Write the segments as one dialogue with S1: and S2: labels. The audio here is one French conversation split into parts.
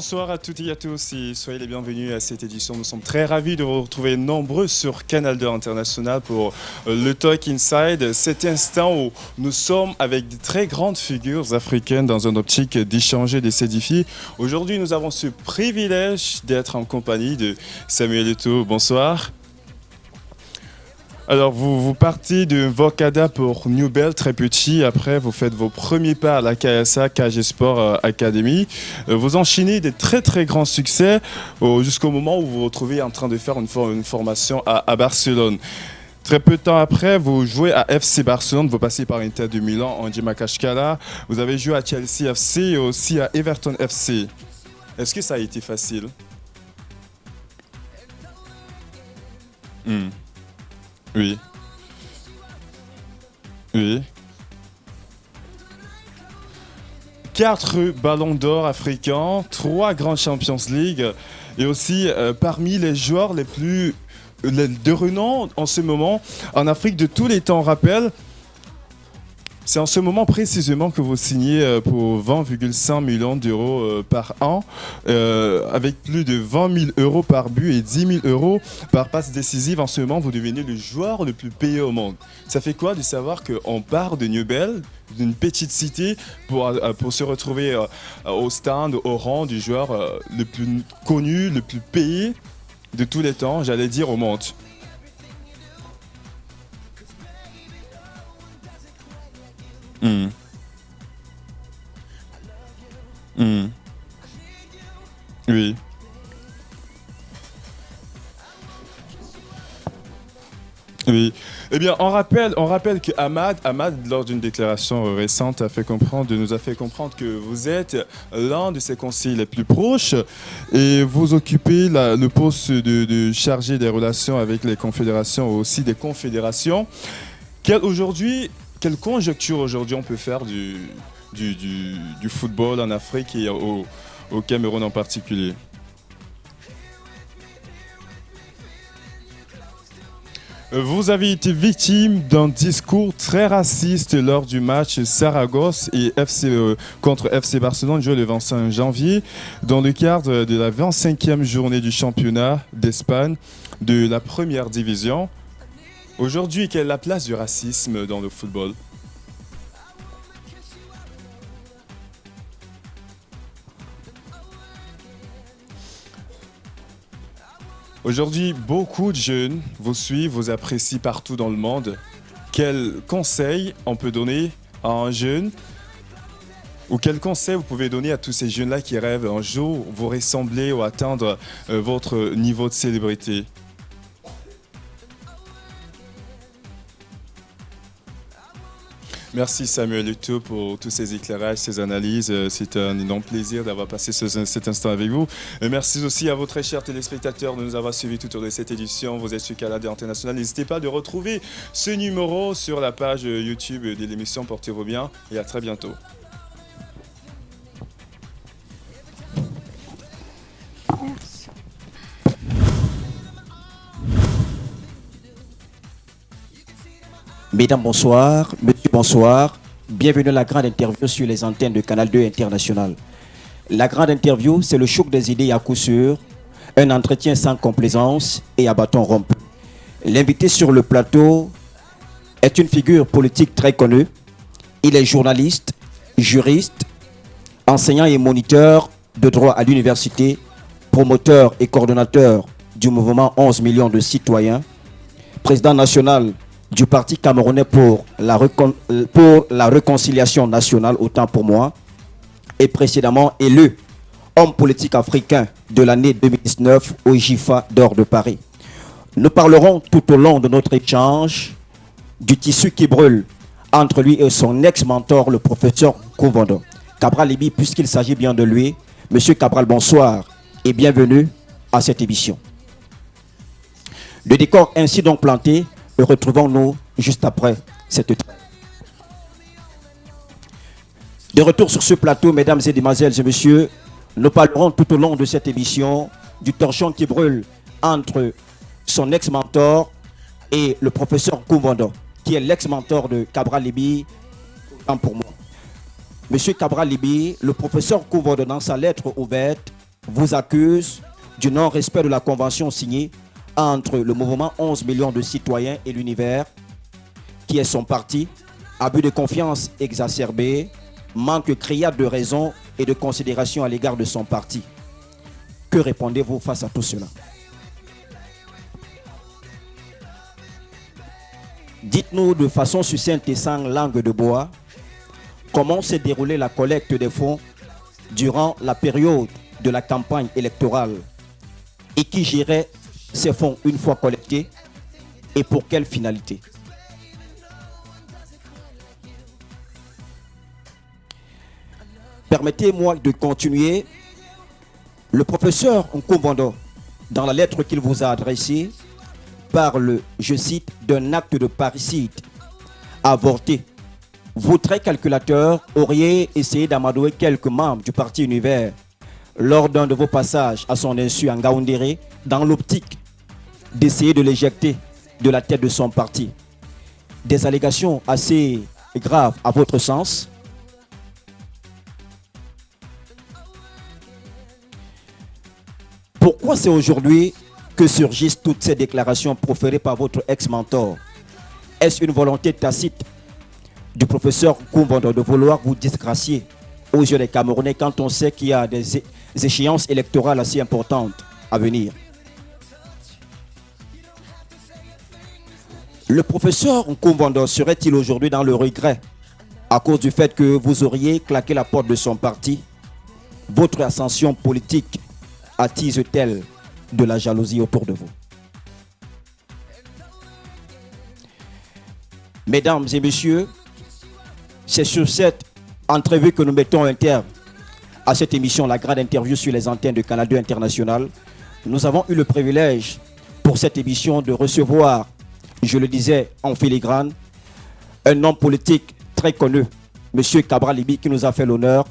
S1: Bonsoir à toutes et à tous et soyez les bienvenus à cette édition. Nous sommes très ravis de vous retrouver nombreux sur Canal 2 International pour le Talk Inside. Cet instant où nous sommes avec de très grandes figures africaines dans une optique d'échanger, de s'édifier. Aujourd'hui, nous avons ce privilège d'être en compagnie de Samuel Eto'o. Bonsoir. Alors, vous partez de Vocada pour Newbell, très petit. Après, vous faites vos premiers pas à la KSA, KG Sport Academy. Vous enchaînez des très, très grands succès jusqu'au moment où vous vous retrouvez en train de faire une formation à Barcelone. Très peu de temps après, vous jouez à FC Barcelone. Vous passez par Inter de Milan, Andy Makashkala. Vous avez joué à Chelsea FC et aussi à Everton FC. Est-ce que ça a été facile? Oui. Oui. 4 ballons d'or africains, 3 grands Champions League et aussi parmi les joueurs les plus de renom en ce moment en Afrique de tous les temps. On rappelle, c'est en ce moment précisément que vous signez pour 20,5 millions d'euros par an, avec plus de 20 000 euros par but et 10 000 euros par passe décisive. En ce moment, vous devenez le joueur le plus payé au monde. Ça fait quoi de savoir qu'on part de Newbell, d'une petite cité, pour se retrouver au stand, au rang du joueur le plus connu, le plus payé de tous les temps, j'allais dire au monde? Hmm. Hmm. Oui. Oui. Eh bien, on rappelle que Ahmad, lors d'une déclaration récente, nous a fait comprendre que vous êtes l'un de ses conseillers les plus proches et vous occupez le poste de chargé des relations avec les confédérations et aussi des confédérations. Quelle conjecture aujourd'hui on peut faire du football en Afrique et au Cameroun en particulier? Vous avez été victime d'un discours très raciste lors du match Saragosse et contre FC Barcelone joué le 25 janvier dans le cadre de la 25e journée du championnat d'Espagne de la première division. Aujourd'hui, quelle est la place du racisme dans le football? Aujourd'hui, beaucoup de jeunes vous suivent, vous apprécient partout dans le monde. Quels conseils on peut donner à un jeune ou quels conseils vous pouvez donner à tous ces jeunes-là qui rêvent un jour vous ressembler ou atteindre votre niveau de célébrité? Merci Samuel Eto'o pour tous ces éclairages, ces analyses. C'est un énorme plaisir d'avoir passé cet instant avec vous. Et merci aussi à vos très chers téléspectateurs de nous avoir suivis tout au long de cette édition. Vous êtes sur Canal 2 International. N'hésitez pas de retrouver ce numéro sur la page YouTube de l'émission. Portez-vous bien et à très bientôt.
S2: Mesdames, bonsoir. Monsieur, bonsoir. Bienvenue à la grande interview sur les antennes de Canal 2 International. La grande interview, c'est le choc des idées à coup sûr, un entretien sans complaisance et à bâton rompu. L'invité sur le plateau est une figure politique très connue. Il est journaliste, juriste, enseignant et moniteur de droit à l'université, promoteur et coordonnateur du mouvement 11 millions de citoyens, président national du Parti camerounais pour la réconciliation nationale, autant pour moi, et précédemment élu homme politique africain de l'année 2019 au GIFA d'Or de Paris. Nous parlerons tout au long de notre échange du tissu qui brûle entre lui et son ex-mentor, le professeur Kouvando. Cabral Libi, puisqu'il s'agit bien de lui. Monsieur Cabral, bonsoir et bienvenue à cette émission. Le décor ainsi donc planté, retrouvons-nous juste après cette trêve. De retour sur ce plateau, mesdames et demoiselles et messieurs, nous parlerons tout au long de cette émission du torchon qui brûle entre son ex-mentor et le professeur Kouvando, qui est l'ex-mentor de Cabral Libi, autant pour moi. Monsieur Cabral Libi, le professeur Kouvando, dans sa lettre ouverte, vous accuse du non-respect de la convention signée entre le mouvement 11 millions de citoyens et l'univers, qui est son parti, abus de confiance exacerbé, manque criard de raison et de considération à l'égard de son parti. Que répondez-vous face à tout cela? Dites-nous de façon succincte et sans langue de bois comment s'est déroulée la collecte des fonds durant la période de la campagne électorale et qui gérait ces fonds une fois collectés et pour quelle finalité. Permettez-moi de continuer. Le professeur Nkumbando, dans la lettre qu'il vous a adressée, parle, je cite, d'un acte de parricide avorté. Vous, très calculateur, auriez essayé d'amadouer quelques membres du parti Univers lors d'un de vos passages à son insu en Ngaoundéré, dans l'optique d'essayer de l'éjecter de la tête de son parti. Des allégations assez graves à votre sens. Pourquoi c'est aujourd'hui que surgissent toutes ces déclarations proférées par votre ex-mentor? Est-ce une volonté tacite du professeur Nkumbando de vouloir vous disgracier aux yeux des Camerounais quand on sait qu'il y a des échéances électorales assez importantes à venir? Le professeur Nkumbando serait-il aujourd'hui dans le regret à cause du fait que vous auriez claqué la porte de son parti? Votre ascension politique attise-t-elle de la jalousie autour de vous? Mesdames et messieurs, c'est sur cette entrevue que nous mettons un terme à cette émission, la grande interview sur les antennes de Canal 2 International. Nous avons eu le privilège pour cette émission de recevoir, je le disais en filigrane, un homme politique très connu, M. Cabral Libi, qui nous a fait l'honneur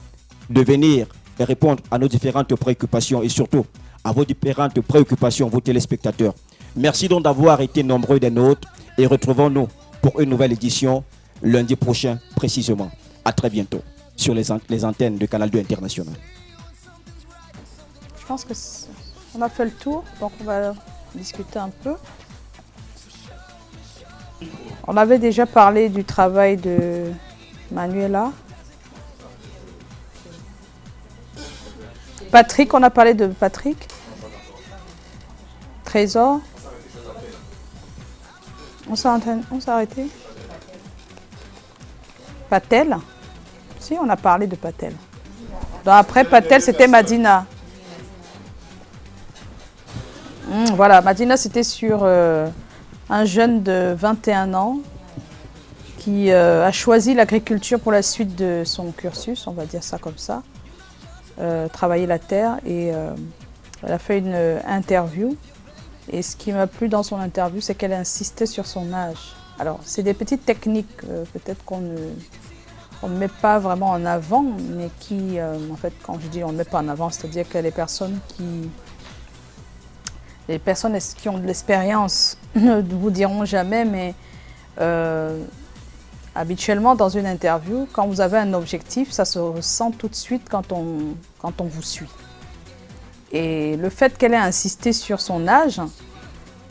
S2: de venir et répondre à nos différentes préoccupations et surtout à vos différentes préoccupations, vos téléspectateurs. Merci donc d'avoir été nombreux des nôtres et retrouvons-nous pour une nouvelle édition lundi prochain précisément. À très bientôt sur les antennes de Canal 2 International.
S3: Je pense qu'on a fait le tour, donc on va discuter un peu. On avait déjà parlé du travail de Manuela. Patrick, on a parlé de Patrick. Trésor. On s'est arrêté. Patel. Si, on a parlé de Patel. Donc après Patel, c'était Madina. Voilà, Madina, c'était sur un jeune de 21 ans qui a choisi l'agriculture pour la suite de son cursus, on va dire ça comme ça. Travailler la terre et elle a fait une interview. Et ce qui m'a plu dans son interview, c'est qu'elle insistait sur son âge. Alors, c'est des petites techniques, peut-être qu'on ne met pas vraiment en avant, mais qui, en fait, quand je dis on ne met pas en avant, c'est-à-dire que les personnes qui ont de l'expérience ne vous diront jamais, mais habituellement, dans une interview, quand vous avez un objectif, ça se ressent tout de suite quand on vous suit. Et le fait qu'elle ait insisté sur son âge,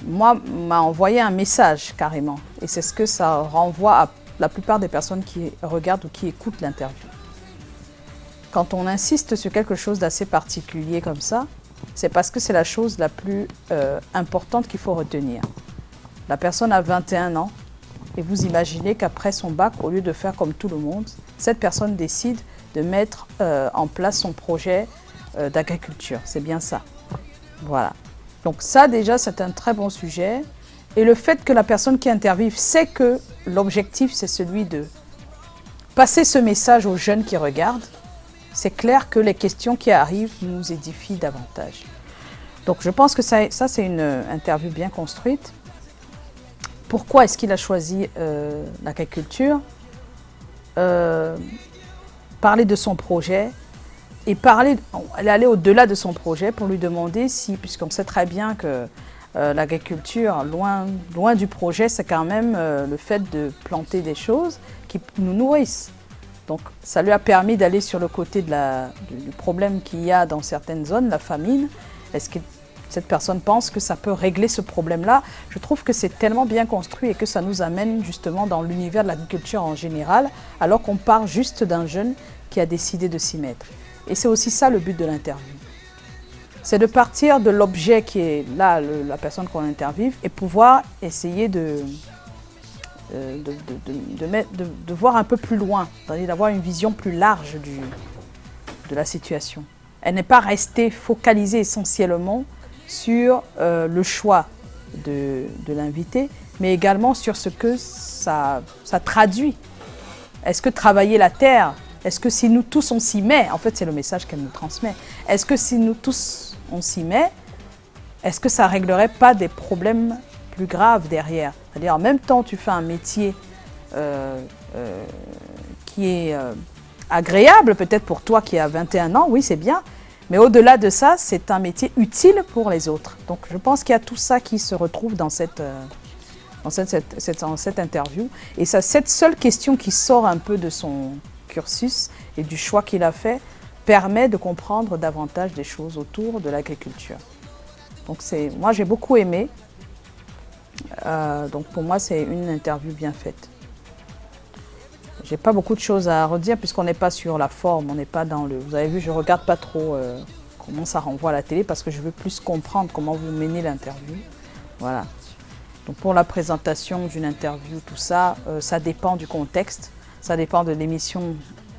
S3: moi, m'a envoyé un message carrément. Et c'est ce que ça renvoie à la plupart des personnes qui regardent ou qui écoutent l'interview. Quand on insiste sur quelque chose d'assez particulier comme ça, c'est parce que c'est la chose la plus importante qu'il faut retenir. La personne a 21 ans et vous imaginez qu'après son bac, au lieu de faire comme tout le monde, cette personne décide de mettre en place son projet d'agriculture. C'est bien ça. Voilà. Donc ça, déjà, c'est un très bon sujet. Et le fait que la personne qui interviewe sait que l'objectif, c'est celui de passer ce message aux jeunes qui regardent, c'est clair que les questions qui arrivent nous édifient davantage. Donc je pense que ça c'est une interview bien construite. Pourquoi est-ce qu'il a choisi l'agriculture? Parler de son projet et elle est allée au-delà de son projet pour lui demander si, puisqu'on sait très bien que l'agriculture, loin du projet, c'est quand même le fait de planter des choses qui nous nourrissent. Donc ça lui a permis d'aller sur le côté du problème qu'il y a dans certaines zones, la famine. Est-ce que cette personne pense que ça peut régler ce problème-là? Je trouve que c'est tellement bien construit et que ça nous amène justement dans l'univers de l'agriculture en général, alors qu'on part juste d'un jeune qui a décidé de s'y mettre. Et c'est aussi ça le but de l'interview. C'est de partir de l'objet qui est là, la personne qu'on interviewe, et pouvoir essayer de voir un peu plus loin, c'est-à-dire d'avoir une vision plus large de la situation. Elle n'est pas restée focalisée essentiellement sur le choix de l'invité, mais également sur ce que ça traduit. Est-ce que travailler la terre, est-ce que si nous tous on s'y met, en fait c'est le message qu'elle nous transmet, est-ce que si nous tous on s'y met, est-ce que ça ne réglerait pas des problèmes plus graves derrière? C'est-à-dire en même temps tu fais un métier qui est agréable peut-être pour toi qui as 21 ans, oui c'est bien, mais au-delà de ça, c'est un métier utile pour les autres. Donc je pense qu'il y a tout ça qui se retrouve dans cette interview. Et ça, cette seule question qui sort un peu de son cursus et du choix qu'il a fait permet de comprendre davantage des choses autour de l'agriculture. Donc moi j'ai beaucoup aimé. Donc pour moi c'est une interview bien faite. J'ai pas beaucoup de choses à redire puisqu'on n'est pas sur la forme, on n'est pas dans le... Vous avez vu, je regarde pas trop comment ça renvoie à la télé parce que je veux plus comprendre comment vous menez l'interview. Voilà. Donc pour la présentation d'une interview, tout ça, ça dépend du contexte, ça dépend de l'émission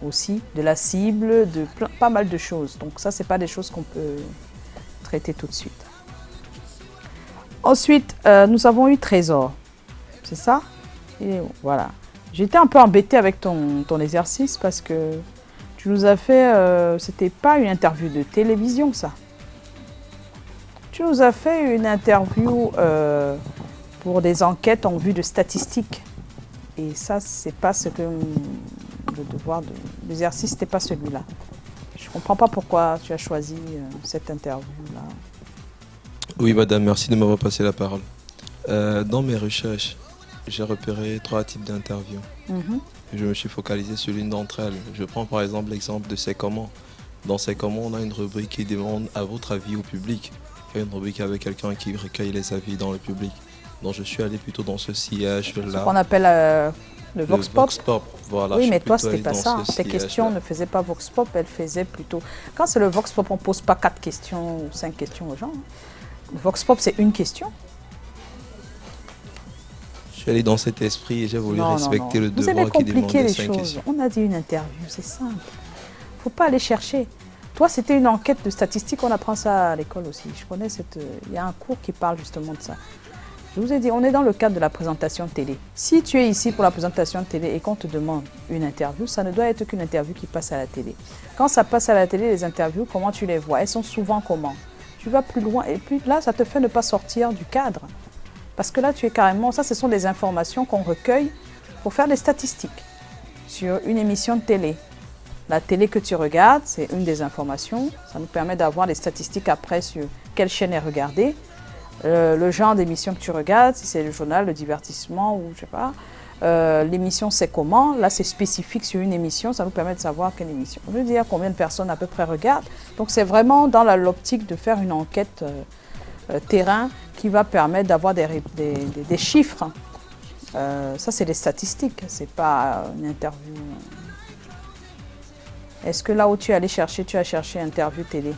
S3: aussi, de la cible, de pas mal de choses. Donc ça, c'est pas des choses qu'on peut traiter tout de suite. Ensuite, nous avons eu Trésor. C'est ça? Et voilà. J'étais un peu embêtée avec ton exercice parce que tu nous as fait... c'était pas une interview de télévision, ça. Tu nous as fait une interview pour des enquêtes en vue de statistiques. Et ça, c'est pas ce que... Le devoir de l'exercice, c'était pas celui-là. Je comprends pas pourquoi tu as choisi cette interview-là.
S4: Oui, madame, merci de m'avoir passé la parole. Dans mes recherches, j'ai repéré 3 types d'interviews. Je me suis focalisé sur l'une d'entre elles. Je prends par exemple l'exemple de C'est comment. Dans C'est comment, on a une rubrique qui demande à votre avis au public. Il y a une rubrique avec quelqu'un qui recueille les avis dans le public. Donc je suis allé plutôt dans ce sillage-là.
S3: Ce qu'on appelle le Vox Pop.
S4: Vox Pop, voilà.
S3: Oui, mais toi, c'était pas ça. Tes questions ne faisaient pas Vox Pop, elles faisaient plutôt... Quand c'est le Vox Pop, on ne pose pas 4 questions ou 5 questions aux gens. Le Vox Pop, c'est une question.
S4: Je suis allé dans cet esprit et j'ai voulu respecter le
S3: Vous
S4: devoir
S3: avez
S4: qui demandait
S3: compliqué les
S4: 5
S3: choses.
S4: questions.
S3: On a dit une interview, c'est simple. Il ne faut pas aller chercher. Toi, c'était une enquête de statistiques, on apprend ça à l'école aussi. Je connais il y a un cours qui parle justement de ça. Je vous ai dit, on est dans le cadre de la présentation télé. Si tu es ici pour la présentation télé et qu'on te demande une interview, ça ne doit être qu'une interview qui passe à la télé. Quand ça passe à la télé, les interviews, comment tu les vois? Elles sont souvent comment? Tu vas plus loin et puis là, ça te fait ne pas sortir du cadre. Parce que là, tu es carrément... Ça, ce sont des informations qu'on recueille pour faire des statistiques sur une émission de télé. La télé que tu regardes, c'est une des informations. Ça nous permet d'avoir des statistiques après sur quelle chaîne est regardée. Le genre d'émission que tu regardes, si c'est le journal, le divertissement ou je sais pas. L'émission c'est comment, là c'est spécifique sur une émission, ça nous permet de savoir quelle émission. On veut dire combien de personnes à peu près regardent. Donc c'est vraiment dans l'optique de faire une enquête terrain qui va permettre d'avoir des chiffres. Ça c'est des statistiques, c'est pas une interview. Est-ce que là où tu es allé chercher, tu as cherché interview télé?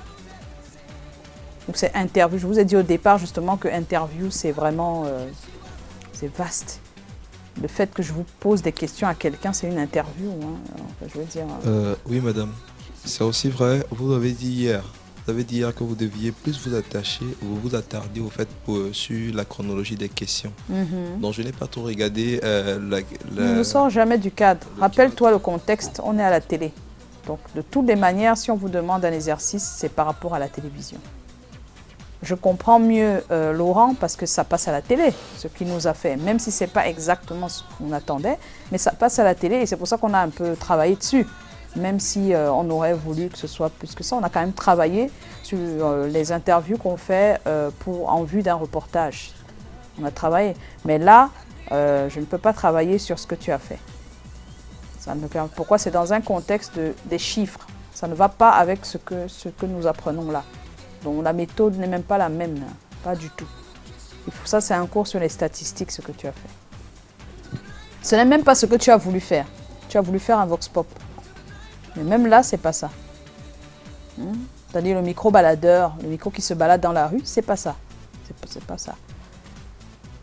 S3: Donc c'est interview. Je vous ai dit au départ justement que interview c'est vraiment c'est vaste. Le fait que je vous pose des questions à quelqu'un, c'est une interview. Hein. Enfin, je veux dire.
S4: Oui, madame. C'est aussi vrai. Vous avez dit hier que vous deviez plus vous attacher ou vous attarder au fait sur la chronologie des questions. Donc je n'ai pas trop regardé
S3: On ne sort jamais du cadre. Rappelle-toi le contexte. On est à la télé. Donc de toutes les manières, si on vous demande un exercice, c'est par rapport à la télévision. Je comprends mieux Laurent parce que ça passe à la télé, ce qu'il nous a fait, même si ce n'est pas exactement ce qu'on attendait, mais ça passe à la télé et c'est pour ça qu'on a un peu travaillé dessus. Même si on aurait voulu que ce soit plus que ça, on a quand même travaillé sur les interviews qu'on fait en vue d'un reportage. On a travaillé, mais là, je ne peux pas travailler sur ce que tu as fait. Pourquoi? C'est dans un contexte des chiffres. Ça ne va pas avec ce que nous apprenons là. Donc la méthode n'est même pas la même, là. Pas du tout. Ça, c'est un cours sur les statistiques, ce que tu as fait. Ce n'est même pas ce que tu as voulu faire. Tu as voulu faire un vox pop. Mais même là, c'est pas ça. C'est-à-dire le micro baladeur, le micro qui se balade dans la rue, c'est pas ça. C'est pas ça.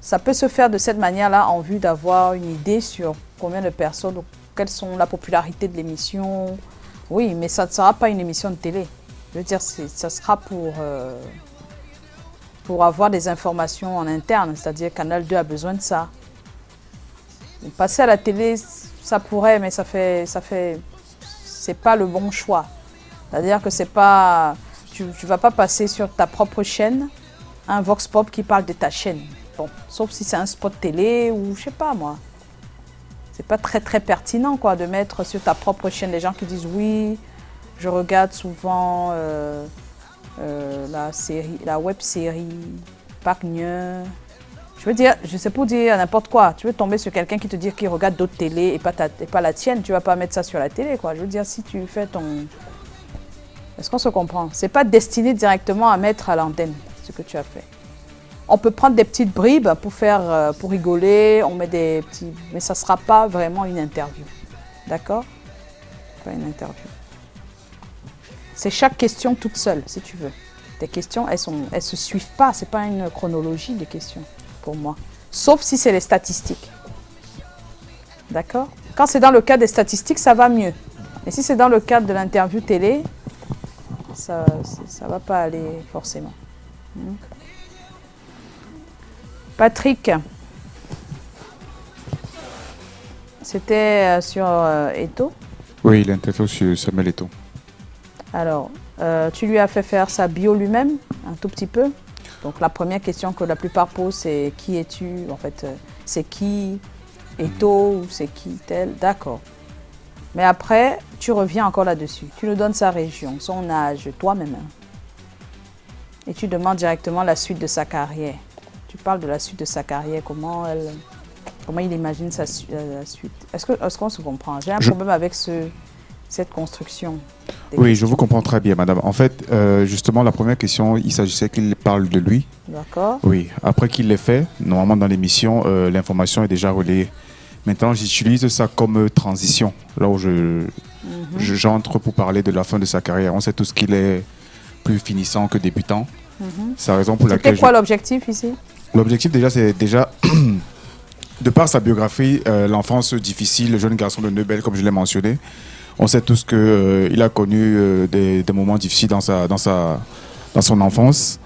S3: Ça peut se faire de cette manière-là en vue d'avoir une idée sur combien de personnes, quelles sont la popularité de l'émission. Oui, mais ça ne sera pas une émission de télé. Je veux dire, ça sera pour avoir des informations en interne, c'est-à-dire Canal 2 a besoin de ça. Passer à la télé, ça pourrait, mais c'est pas le bon choix. C'est-à-dire que c'est pas, tu vas pas passer sur ta propre chaîne un vox pop qui parle de ta chaîne. Bon, sauf si c'est un spot télé ou je sais pas moi. C'est pas très très pertinent quoi de mettre sur ta propre chaîne les gens qui disent oui, je regarde souvent la web série Park Nye. Je veux dire, je sais pas dire n'importe quoi. Tu veux tomber sur quelqu'un qui te dit qu'il regarde d'autres télés et pas la tienne, tu vas pas mettre ça sur la télé quoi. Je veux dire, si tu fais ton... Est-ce qu'on se comprend? C'est pas destiné directement à mettre à l'antenne ce que tu as fait. On peut prendre des petites bribes pour rigoler, on met des petits... Mais ça ne sera pas vraiment une interview. D'accord? Pas une interview. C'est chaque question toute seule, si tu veux. Tes questions, elles se suivent pas. Ce n'est pas une chronologie des questions, pour moi. Sauf si c'est les statistiques. D'accord? Quand c'est dans le cadre des statistiques, ça va mieux. Mais si c'est dans le cadre de l'interview télé, ça ne va pas aller forcément. Patrick, c'était sur Eto'o.
S5: Oui, l'interview sur Samuel Eto'o.
S3: Alors, tu lui as fait faire sa bio lui-même, un tout petit peu. Donc la première question que la plupart posent, c'est qui es-tu? En fait, c'est qui Eto'o ou c'est qui tel? D'accord. Mais après, tu reviens encore là-dessus. Tu nous donnes sa région, son âge, toi-même. Et tu demandes directement la suite de sa carrière. Tu parles de la suite de sa carrière, comment il imagine la suite. Est-ce qu'on se comprend? J'ai un problème avec cette construction.
S5: Oui, je vous comprends très bien, madame. En fait, justement, la première question, il s'agissait qu'il parle de lui.
S3: D'accord.
S5: Oui, après qu'il l'ait fait, normalement dans l'émission, l'information est déjà relayée. Maintenant, j'utilise ça comme transition, là où j'entre pour parler de la fin de sa carrière. On sait tous qu'il est plus finissant que débutant. C'est la raison pour laquelle...
S3: C'était quoi l'objectif ici?
S5: L'objectif c'est de par sa biographie, l'enfance difficile, le jeune garçon de Neubel, comme je l'ai mentionné. On sait tous qu'il a connu des moments difficiles dans son enfance.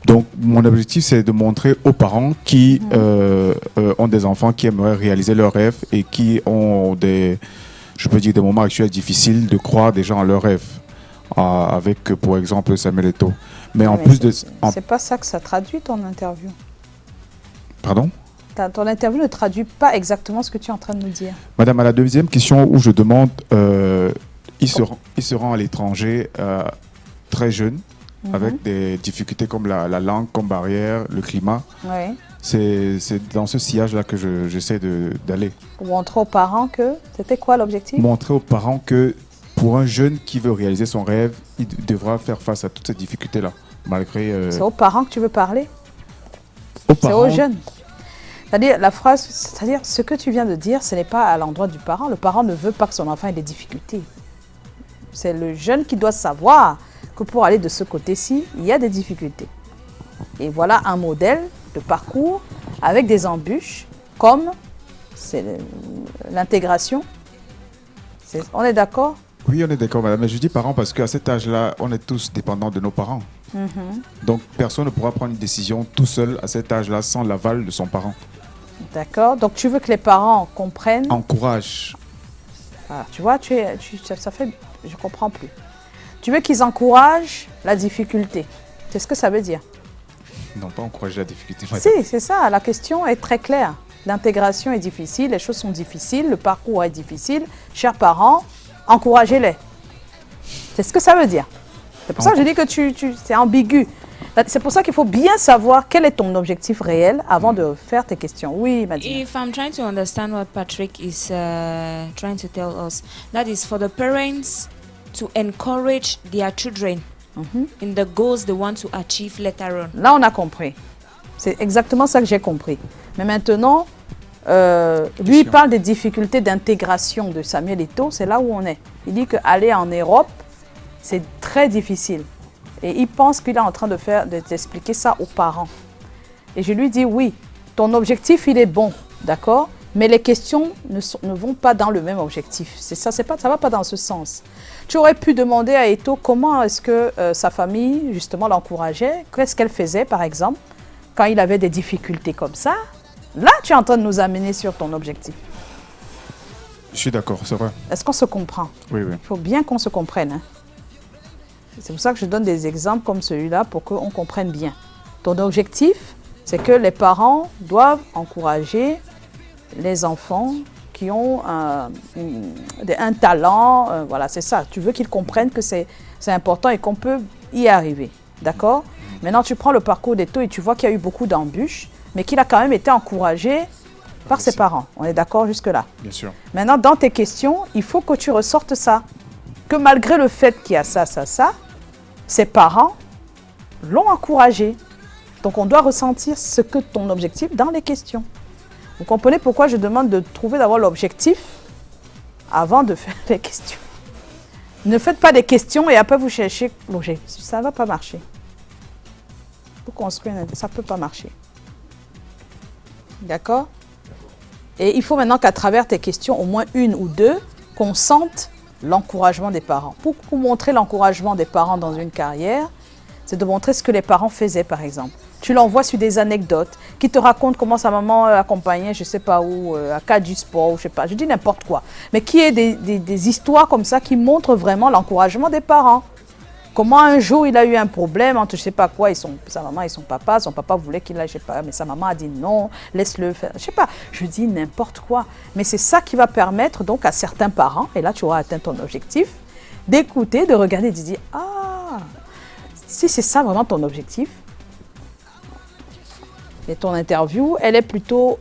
S5: Donc, mon objectif, c'est de montrer aux parents qui ont des enfants qui aimeraient réaliser leurs rêves et qui ont des moments actuels difficiles de croire déjà en leurs rêves. Avec, pour exemple, Samuel Eto'o. Mais en plus de...
S3: C'est pas ça que ça traduit, ton interview.
S5: Pardon?
S3: Ton interview ne traduit pas exactement ce que tu es en train de nous dire.
S5: Madame, à la deuxième question où je demande, il se rend à l'étranger très jeune, avec des difficultés comme la langue, comme barrière, le climat.
S3: Oui.
S5: C'est dans ce sillage-là que j'essaie d'aller.
S3: Montrer aux parents que... C'était quoi l'objectif?
S5: Montrer aux parents que pour un jeune qui veut réaliser son rêve, il devra faire face à toutes ces difficultés-là, malgré...
S3: C'est aux parents que tu veux parler?
S5: Aux
S3: C'est aux jeunes. C'est-à-dire, ce que tu viens de dire, ce n'est pas à l'endroit du parent. Le parent ne veut pas que son enfant ait des difficultés. C'est le jeune qui doit savoir que pour aller de ce côté-ci, il y a des difficultés. Et voilà un modèle de parcours avec des embûches, comme l'intégration. On est d'accord?
S5: Oui, on est d'accord, madame. Mais je dis parents parce qu'à cet âge-là, on est tous dépendants de nos parents. Donc, personne ne pourra prendre une décision tout seul à cet âge-là sans l'aval de son parent.
S3: D'accord. Donc, tu veux que les parents comprennent...
S5: Encourage.
S3: Voilà. Tu vois, ça fait... Je ne comprends plus. Tu veux qu'ils encouragent la difficulté. C'est ce que ça veut dire.
S5: Non, pas encourager la difficulté.
S3: Si, c'est ça. La question est très claire. L'intégration est difficile, les choses sont difficiles, le parcours est difficile. Chers parents, encouragez-les. C'est ce que ça veut dire. C'est pour ça que je dis que c'est ambigu. C'est pour ça qu'il faut bien savoir quel est ton objectif réel avant de faire tes questions. Oui, Madina.
S6: If I'm trying to understand what Patrick is trying to tell us, that is for the parents to encourage their children in the goals they want to achieve later on.
S3: Là, on a compris. C'est exactement ça que j'ai compris. Mais maintenant, lui, il parle des difficultés d'intégration de Samuel Eto'o. C'est là où on est. Il dit qu'aller en Europe, c'est très difficile. Et il pense qu'il est en train d'expliquer ça aux parents. Et je lui dis, oui, ton objectif, il est bon, d'accord? Mais les questions ne vont pas dans le même objectif. Ça ne va pas dans ce sens. Tu aurais pu demander à Eto'o comment est-ce que sa famille, justement, l'encourageait. Qu'est-ce qu'elle faisait, par exemple, quand il avait des difficultés comme ça. Là, tu es en train de nous amener sur ton objectif.
S5: Je suis d'accord, c'est vrai.
S3: Est-ce qu'on se comprend?
S5: Oui, oui.
S3: Il faut bien qu'on se comprenne. Hein. C'est pour ça que je donne des exemples comme celui-là pour qu'on comprenne bien. Ton objectif, c'est que les parents doivent encourager les enfants qui ont un talent. Voilà, c'est ça. Tu veux qu'ils comprennent que c'est important et qu'on peut y arriver. D'accord? Maintenant, tu prends le parcours d'Eto'o et tu vois qu'il y a eu beaucoup d'embûches, mais qu'il a quand même été encouragé par ses parents. On est d'accord jusque-là?
S5: Bien sûr.
S3: Maintenant, dans tes questions, il faut que tu ressortes ça. Que malgré le fait qu'il y a ça, ses parents l'ont encouragé. Donc, on doit ressentir ce que ton objectif dans les questions. Vous comprenez pourquoi je demande de trouver d'abord l'objectif avant de faire les questions. Ne faites pas des questions et après vous cherchez l'objectif. Ça ne va pas marcher. Pour construire, ça ne peut pas marcher. D'accord? Et il faut maintenant qu'à travers tes questions, au moins une ou deux, qu'on sente l'encouragement des parents. Pour montrer l'encouragement des parents dans une carrière, c'est de montrer ce que les parents faisaient, par exemple. Tu l'envoies sur des anecdotes qui te racontent comment sa maman accompagnait, je ne sais pas où, à cas du sport, ou je ne sais pas, je dis n'importe quoi. Mais qui est des histoires comme ça qui montrent vraiment l'encouragement des parents. Comment un jour il a eu un problème entre je ne sais pas quoi, sa maman et son papa voulait qu'il aille, je ne sais pas, mais sa maman a dit non, laisse-le faire, je ne sais pas, je dis n'importe quoi. Mais c'est ça qui va permettre donc à certains parents, et là tu auras atteint ton objectif, d'écouter, de regarder et de dire ah, si c'est ça vraiment ton objectif, et ton interview, elle est plutôt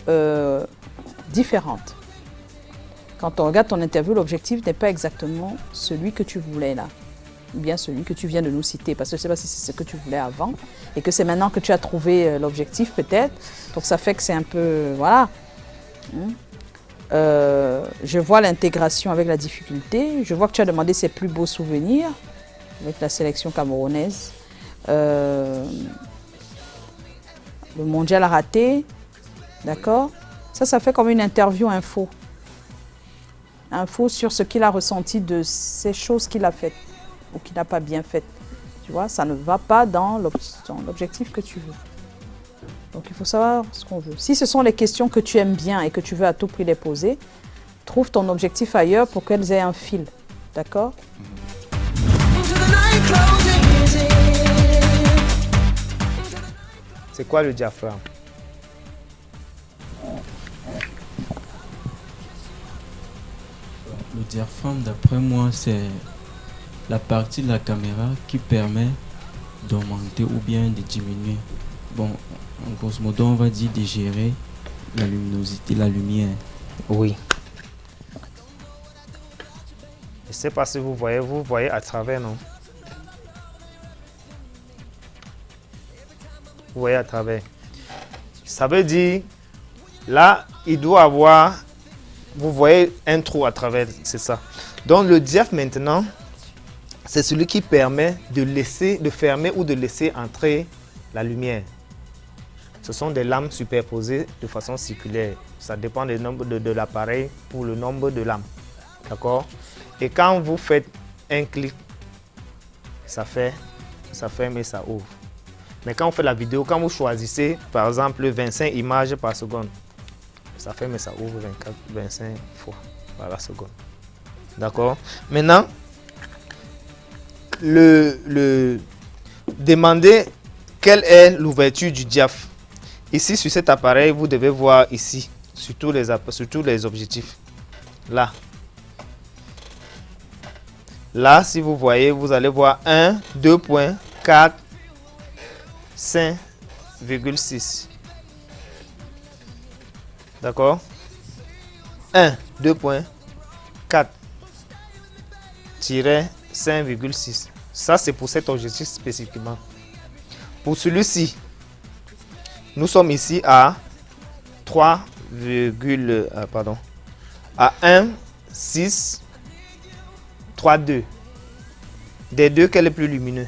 S3: différente. Quand on regarde ton interview, l'objectif n'est pas exactement celui que tu voulais là. Ou bien celui que tu viens de nous citer, parce que je ne sais pas si c'est ce que tu voulais avant, et que c'est maintenant que tu as trouvé l'objectif peut-être, donc ça fait que c'est un peu, voilà. Je vois l'intégration avec la difficulté, je vois que tu as demandé ses plus beaux souvenirs avec la sélection camerounaise, le mondial raté, d'accord? Ça fait comme une interview info sur ce qu'il a ressenti de ces choses qu'il a faites ou qu'il n'a pas bien fait. Tu vois, ça ne va pas dans l'objectif que tu veux. Donc, il faut savoir ce qu'on veut. Si ce sont les questions que tu aimes bien et que tu veux à tout prix les poser, trouve ton objectif ailleurs pour qu'elles aient un fil. D'accord?
S7: C'est quoi le diaphragme?
S8: Le diaphragme, d'après moi, c'est la partie de la caméra qui permet d'augmenter ou bien de diminuer. Bon, en grosso modo, on va dire de gérer la luminosité, la lumière.
S7: Oui. Je ne sais pas si vous voyez à travers, non? Vous voyez à travers. Ça veut dire, là, il doit avoir, vous voyez un trou à travers, c'est ça. Donc le diaphragme maintenant, c'est celui qui permet de fermer ou de laisser entrer la lumière. Ce sont des lames superposées de façon circulaire. Ça dépend du nombre de l'appareil pour le nombre de lames. D'accord? Et quand vous faites un clic, ça ferme et ça ouvre. Mais quand on fait la vidéo, quand vous choisissez par exemple 25 images par seconde, ça ferme et ça ouvre 25 fois par la seconde. D'accord? Maintenant, demandez quelle est l'ouverture du diaphragme. Ici, sur cet appareil, vous devez voir ici, sur tous les objectifs. Là. Là, si vous voyez, vous allez voir 1, 2 points, 4, 5,6. D'accord? 1, 2 points, 4, 5,6. Ça, c'est pour cet objectif spécifiquement. Pour celui-ci, nous sommes ici à 3, à 1, 6, 3, 2. Des deux, quel est le plus lumineux?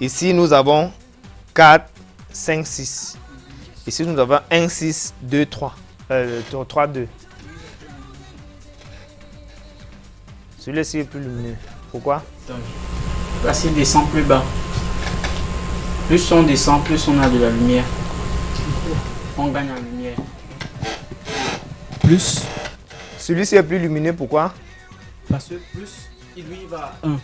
S7: Ici, nous avons 4, 5, 6. Ici, nous avons 1, 6, 2, 3. 3, 2. Celui-ci est plus lumineux. Pourquoi?
S9: Parce qu'il descend plus bas. Plus on descend, plus on a de la lumière. On gagne en lumière.
S2: Plus.
S7: Celui-ci est plus lumineux. Pourquoi?
S9: Parce que plus lui va à 1.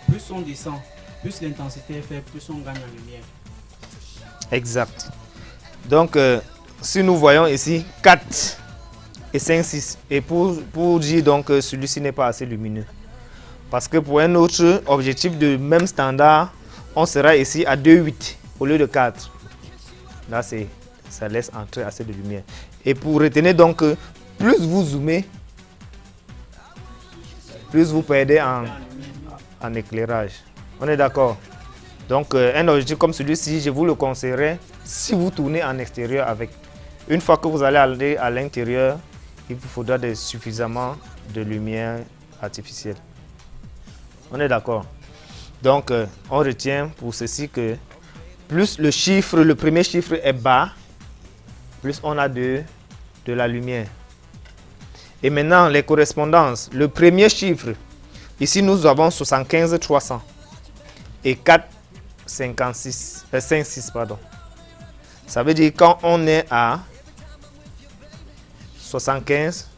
S9: Plus on descend, plus l'intensité est faible, plus on gagne en lumière.
S7: Exact. Donc, si nous voyons ici 4 et 5, 6. Et pour dire donc que celui-ci n'est pas assez lumineux. Parce que pour un autre objectif de même standard, on sera ici à 2,8 au lieu de 4. Là, ça laisse entrer assez de lumière. Et pour retenir donc que plus vous zoomez, plus vous perdez en éclairage. On est d'accord? Donc, un objectif comme celui-ci, je vous le conseillerais si vous tournez en extérieur avec. Une fois que vous allez aller à l'intérieur, il vous faudra suffisamment de lumière artificielle. On est d'accord? Donc, on retient pour ceci que plus le premier chiffre est bas, plus on a de la lumière. Et maintenant, les correspondances. Le premier chiffre, ici nous avons 75 300 et 4 56, 56 pardon. Ça veut dire quand on est à 75,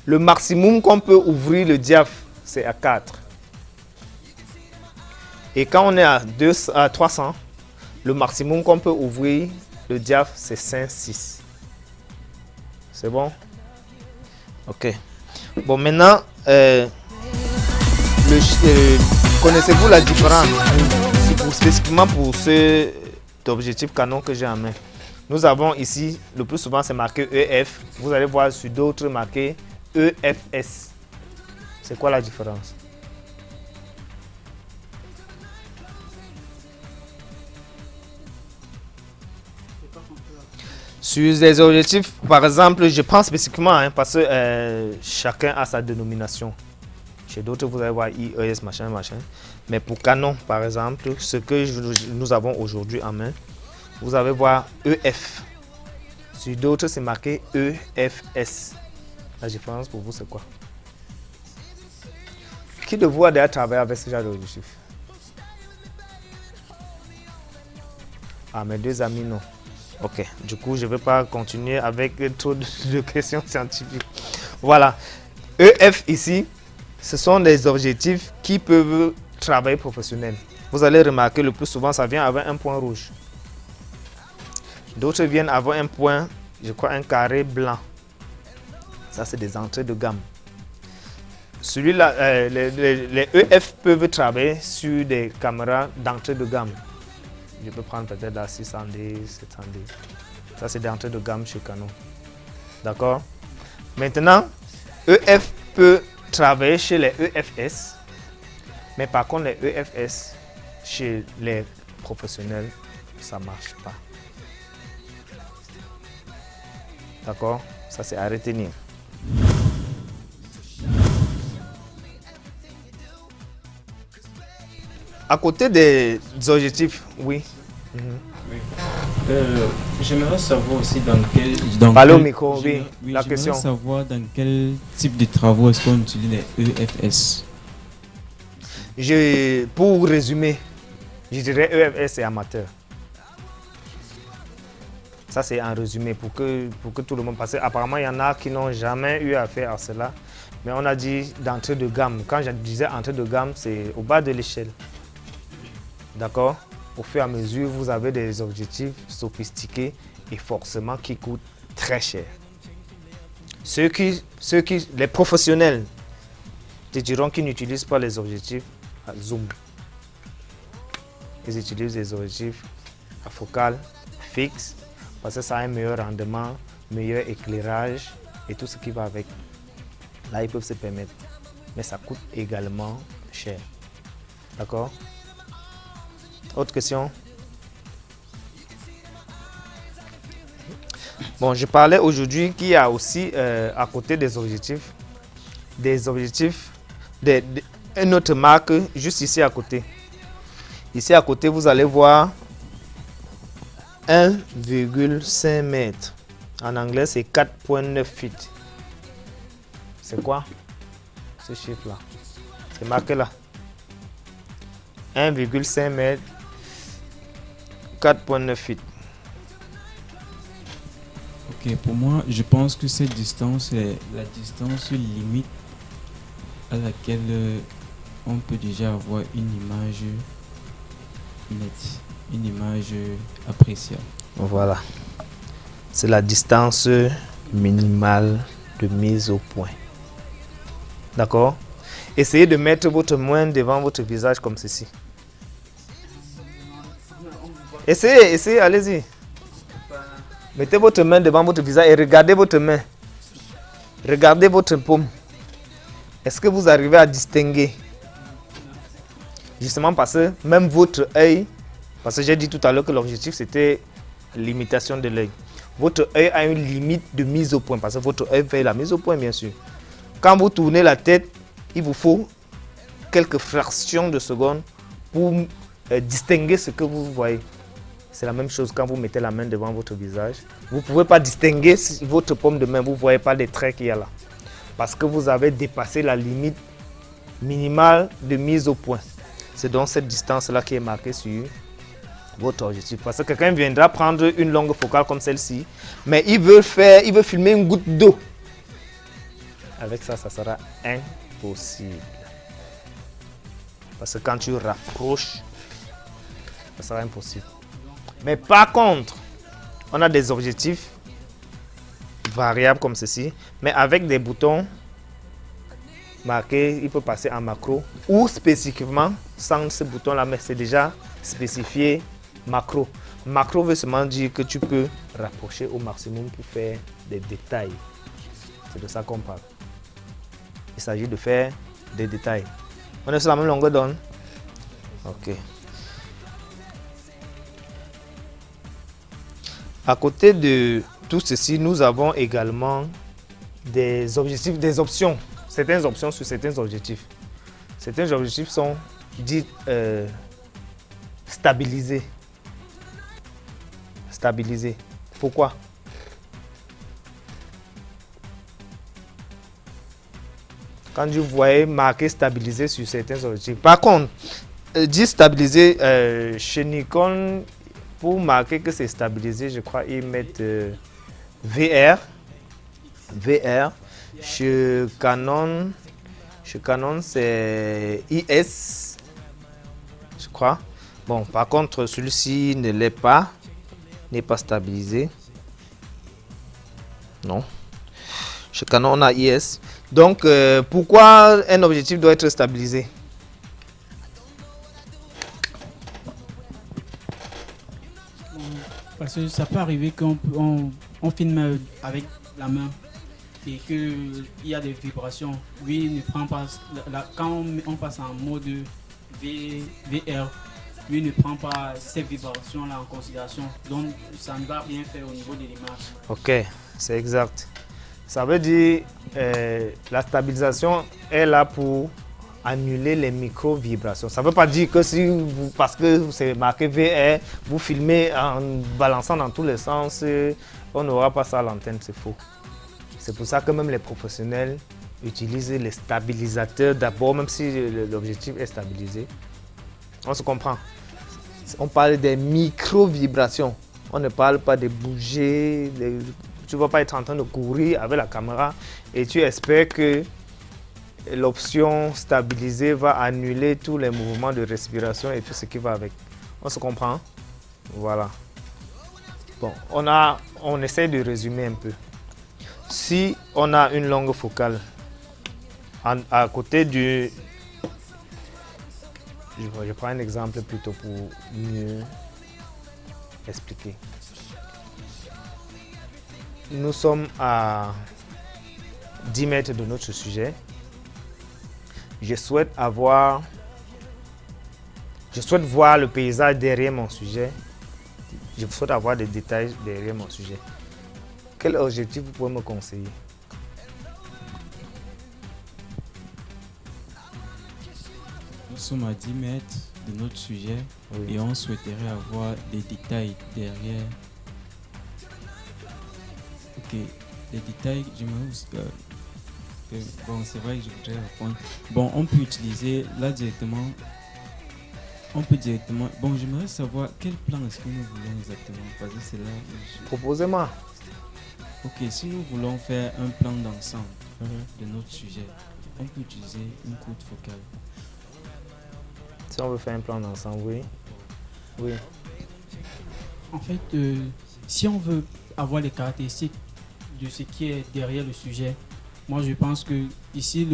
S7: le maximum qu'on peut ouvrir le diaph, c'est à 4. Et quand on est à 300, le maximum qu'on peut ouvrir le diaph, c'est 5, 6. C'est bon? Ok. Bon, maintenant, connaissez-vous la différence spécifiquement pour cet objectif Canon que j'ai en main? Nous avons ici, le plus souvent c'est marqué EF. Vous allez voir sur d'autres marqué EFS. C'est quoi la différence? Sur les objectifs, par exemple, je prends spécifiquement parce que chacun a sa dénomination. Chez d'autres, vous allez voir IES, machin. Mais pour Canon, par exemple, ce que nous avons aujourd'hui en main, vous allez voir EF. Sur d'autres, c'est marqué EFS. La différence pour vous, c'est quoi? Qui de vous a déjà travaillé avec ce genre d'objectif? Ah, mes deux amis, non. Ok, du coup, je ne vais pas continuer avec trop de questions scientifiques. Voilà. EF ici, ce sont des objectifs qui peuvent travailler professionnel. Vous allez remarquer, le plus souvent, ça vient avec un point rouge. D'autres viennent avoir un point, je crois, un carré blanc. Ça, c'est des entrées de gamme. Celui-là, les EF peuvent travailler sur des caméras d'entrée de gamme. Je peux prendre peut-être la 600D, 700D. Ça, c'est d'entrée de gamme chez Canon. D'accord? Maintenant, EF peut travailler chez les EFS. Mais par contre, les EFS, chez les professionnels, ça ne marche pas. D'accord? Ça, c'est à retenir. À côté des objectifs, oui.
S8: J'aimerais savoir aussi dans quel...
S7: Parlez au micro, oui, la question.
S8: J'aimerais savoir dans quel type de travaux est-ce qu'on utilise les EFS.
S7: Pour résumer, je dirais EFS et amateur. Ça, c'est un résumé pour que tout le monde passe. Apparemment, il y en a qui n'ont jamais eu affaire à cela. Mais on a dit d'entrée de gamme. Quand je disais entrée de gamme, c'est au bas de l'échelle. D'accord? Au fur et à mesure, vous avez des objectifs sophistiqués et forcément qui coûtent très cher. Les professionnels te diront qu'ils n'utilisent pas les objectifs zoom. Ils utilisent des objectifs à focale fixe parce que ça a un meilleur rendement, meilleur éclairage et tout ce qui va avec. Là, ils peuvent se permettre. Mais ça coûte également cher. D'accord? Autre question? Bon, je parlais aujourd'hui qu'il y a aussi, à côté des objectifs, une autre marque juste ici à côté. Ici à côté, vous allez voir 1,5 mètres. En anglais, c'est 4,9 feet. C'est quoi ce chiffre-là? C'est marqué là. 1,5 mètres, 4,9 feet.
S8: Ok, pour moi, je pense que cette distance est la distance limite à laquelle on peut déjà avoir une image nette, une image appréciable.
S7: Voilà. C'est la distance minimale de mise au point. D'accord? Essayez de mettre votre main devant votre visage comme ceci. Essayez, allez-y. Mettez votre main devant votre visage et regardez votre main. Regardez votre paume. Est-ce que vous arrivez à distinguer? Justement parce que même votre œil, parce que j'ai dit tout à l'heure que l'objectif c'était l'imitation de l'œil. Votre œil a une limite de mise au point parce que votre œil fait la mise au point bien sûr. Quand vous tournez la tête, il vous faut quelques fractions de secondes pour distinguer ce que vous voyez. C'est la même chose quand vous mettez la main devant votre visage. Vous ne pouvez pas distinguer votre paume de main, vous ne voyez pas les traits qu'il y a là. Parce que vous avez dépassé la limite minimale de mise au point. C'est donc cette distance-là qui est marquée sur votre objectif. Parce que quelqu'un viendra prendre une longue focale comme celle-ci, mais il veut filmer une goutte d'eau. Avec ça, ça sera impossible. Parce que quand tu rapproches, ça sera impossible. Mais par contre, on a des objectifs variables comme ceci, mais avec des boutons marqués, il peut passer en macro ou spécifiquement sans ce bouton-là, mais c'est déjà spécifié macro. Macro veut seulement dire que tu peux rapprocher au maximum pour faire des détails. C'est de ça qu'on parle. Il s'agit de faire des détails. On est sur la même longueur d'onde? Ok. À côté de tout ceci, nous avons également des objectifs, des options. Certaines options sur certains objectifs. Certains objectifs sont dits stabilisés. Stabilisés. Pourquoi? Quand vous voyez marqué stabilisé sur certains objectifs. Par contre, dit stabilisé chez Nikon, pour marquer que c'est stabilisé, je crois ils mettent VR. VR. Chez Canon c'est IS, je crois. Bon, par contre, celui-ci ne l'est pas, n'est pas stabilisé. Non. Chez Canon, on a IS. Donc, pourquoi un objectif doit être stabilisé?
S9: Parce que ça peut arriver qu'on filme avec la main et qu'il y a des vibrations. Lui ne prend pas, quand on passe en mode VR, lui ne prend pas ces vibrations-là en considération. Donc ça ne va rien faire au niveau de l'image.
S7: Ok, c'est exact. Ça veut dire la stabilisation est là pour annuler les micro-vibrations. Ça ne veut pas dire que si vous, parce que c'est marqué VR, vous filmez en balançant dans tous les sens, on n'aura pas ça à l'antenne, c'est faux. C'est pour ça que même les professionnels utilisent les stabilisateurs d'abord, même si l'objectif est stabilisé. On se comprend. On parle des micro-vibrations. On ne parle pas de bouger. Tu ne vas pas être en train de courir avec la caméra et tu espères que l'option stabiliser va annuler tous les mouvements de respiration et tout ce qui va avec. On se comprend? Voilà. Bon, on essaie de résumer un peu. Si on a une longue focale à côté je prends un exemple plutôt pour mieux expliquer. Nous sommes à 10 mètres de notre sujet. Je souhaite voir le paysage derrière mon sujet. Je souhaite avoir des détails derrière mon sujet. Quel objectif vous pouvez me conseiller?
S8: Nous sommes à 10 mètres de notre sujet et on souhaiterait avoir des détails derrière. Ok, les détails, bon, c'est vrai que je voudrais répondre. Bon, on peut utiliser là directement. Bon, j'aimerais savoir quel plan est-ce que nous voulons exactement. Parce que c'est là.
S7: Proposez-moi.
S8: Ok, si nous voulons faire un plan d'ensemble de notre sujet, on peut utiliser une courte focale.
S7: Si on veut faire un plan d'ensemble, oui. Oui.
S9: En fait, si on veut avoir les caractéristiques de ce qui est derrière le sujet, moi je pense que ici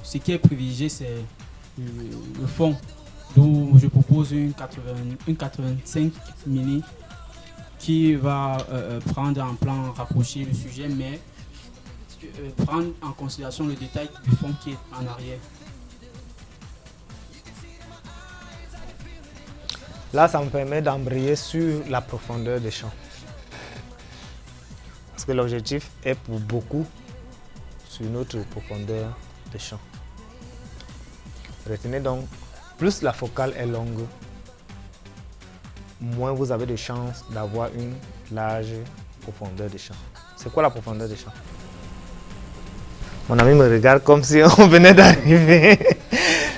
S9: ce qui est privilégié c'est le fond. Donc je propose une 85 mm qui va prendre en plan rapproché le sujet, mais prendre en considération le détail du fond qui est en arrière.
S7: Là, ça me permet d'embrayer sur la profondeur des champs. Parce que l'objectif est pour beaucoup sur notre profondeur des champs. Retenez donc, plus la focale est longue, moins vous avez de chances d'avoir une large profondeur des champs. C'est quoi la profondeur des champs? Mon ami me regarde comme si on venait d'arriver.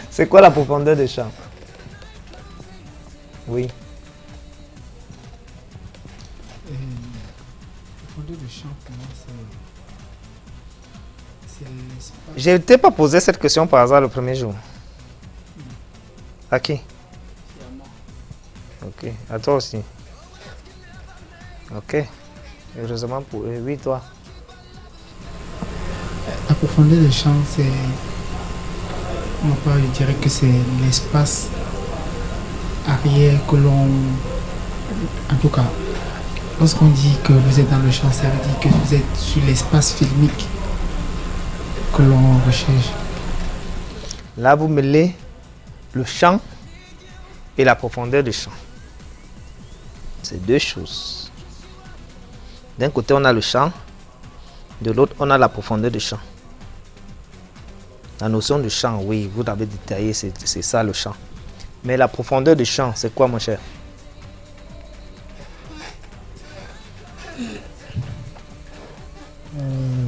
S7: C'est quoi la profondeur des champs? Oui.
S10: Profondeur de champ, pour moi, c'est l'espace.
S7: Je ne t'ai pas posé cette question par hasard le premier jour. À qui? Ok, à toi aussi. Ok. Heureusement pour eux. Oui, toi.
S10: La profondeur de champ, c'est. Moi, je dirais que c'est l'espace arrière que l'on. En tout cas, lorsqu'on dit que vous êtes dans le champ, ça veut dire que vous êtes sur l'espace filmique que l'on recherche.
S7: Là, vous mêlez le champ et la profondeur du champ. C'est deux choses. D'un côté, on a le champ, de l'autre, on a la profondeur du champ. La notion du champ, oui, vous l'avez détaillé, c'est ça le champ. Mais la profondeur du champ, c'est quoi, mon cher?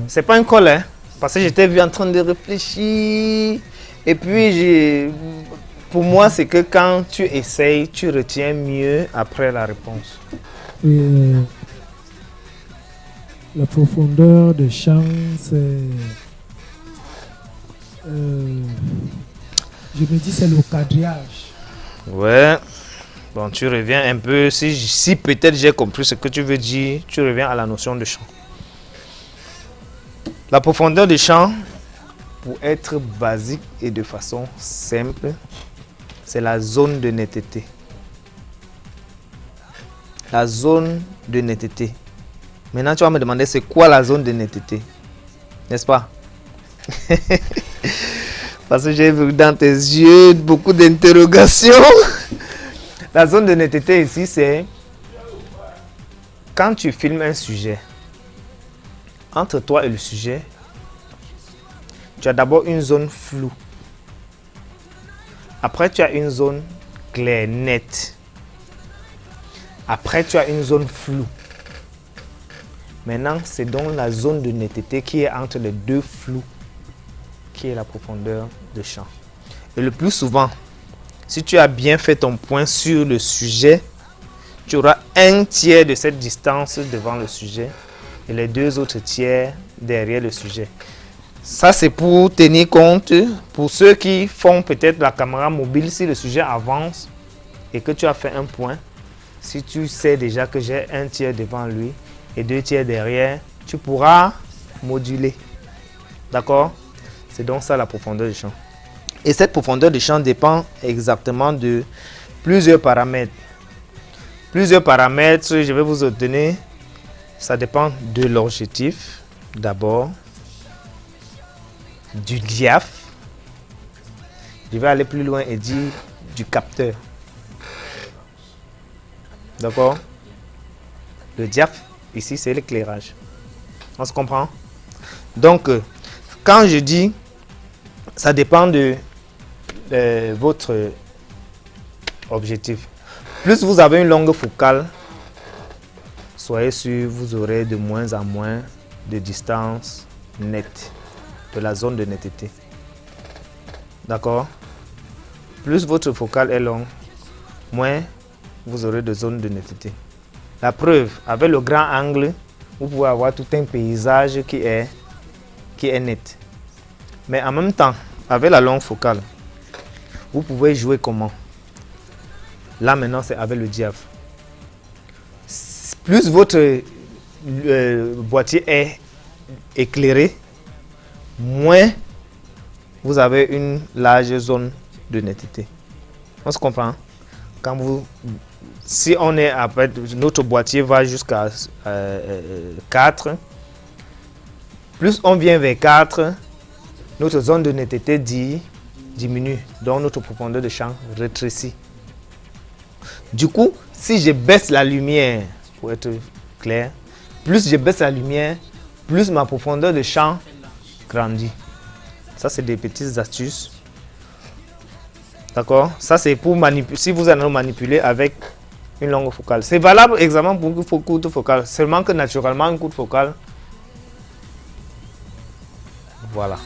S7: C'est pas un col, hein? Parce que j'étais vu en train de réfléchir. Et puis, pour moi, c'est que quand tu essayes, tu retiens mieux après la réponse.
S11: La profondeur de champ, c'est... je me dis c'est le quadrillage.
S7: Ouais. Bon, tu reviens un peu. Si peut-être j'ai compris ce que tu veux dire, tu reviens à la notion de champ. La profondeur de champ, pour être basique et de façon simple, c'est la zone de netteté. La zone de netteté. Maintenant, tu vas me demander c'est quoi la zone de netteté, n'est-ce pas? Parce que j'ai vu dans tes yeux beaucoup d'interrogations. La zone de netteté ici, c'est quand tu filmes un sujet. Entre toi et le sujet, tu as d'abord une zone floue. Après, tu as une zone claire, nette. Après, tu as une zone floue. Maintenant, c'est donc la zone de netteté qui est entre les deux flous, qui est la profondeur de champ. Et le plus souvent, si tu as bien fait ton point sur le sujet, tu auras un tiers de cette distance devant le sujet et les deux autres tiers derrière le sujet. Ça, c'est pour tenir compte pour ceux qui font peut-être la caméra mobile. Si le sujet avance et que tu as fait un point, si tu sais déjà que j'ai un tiers devant lui et deux tiers derrière, tu pourras moduler. D'accord? C'est donc ça la profondeur du champ. Et cette profondeur de champ dépend exactement de plusieurs paramètres. Plusieurs paramètres, je vais vous donner. Ça dépend de l'objectif, d'abord, du diaph. Je vais aller plus loin et dire du capteur. D'accord? Le diaph, ici, c'est l'éclairage. On se comprend? Donc, quand je dis, ça dépend de votre objectif. Plus vous avez une longue focale, soyez sûr, vous aurez de moins en moins de distance nette, de la zone de netteté. D'accord? Plus votre focale est longue, moins vous aurez de zones de netteté. La preuve, avec le grand angle, vous pouvez avoir tout un paysage qui est net. Mais en même temps, avec la longue focale, vous pouvez jouer comment? Là maintenant, c'est avec le diaph. Plus votre boîtier est éclairé, moins vous avez une large zone de netteté. On se comprend? Si on est après, notre boîtier va jusqu'à 4, plus on vient vers 4, notre zone de netteté diminue, donc notre profondeur de champ rétrécit. Du coup, si je baisse la lumière, pour être clair, plus je baisse la lumière, plus ma profondeur de champ grandit. Ça, c'est des petites astuces. D'accord? Ça, c'est pour manipuler. Si vous allez manipuler avec une longue focale. C'est valable exactement pour une courte focale. Seulement que naturellement, une courte focale. Voilà.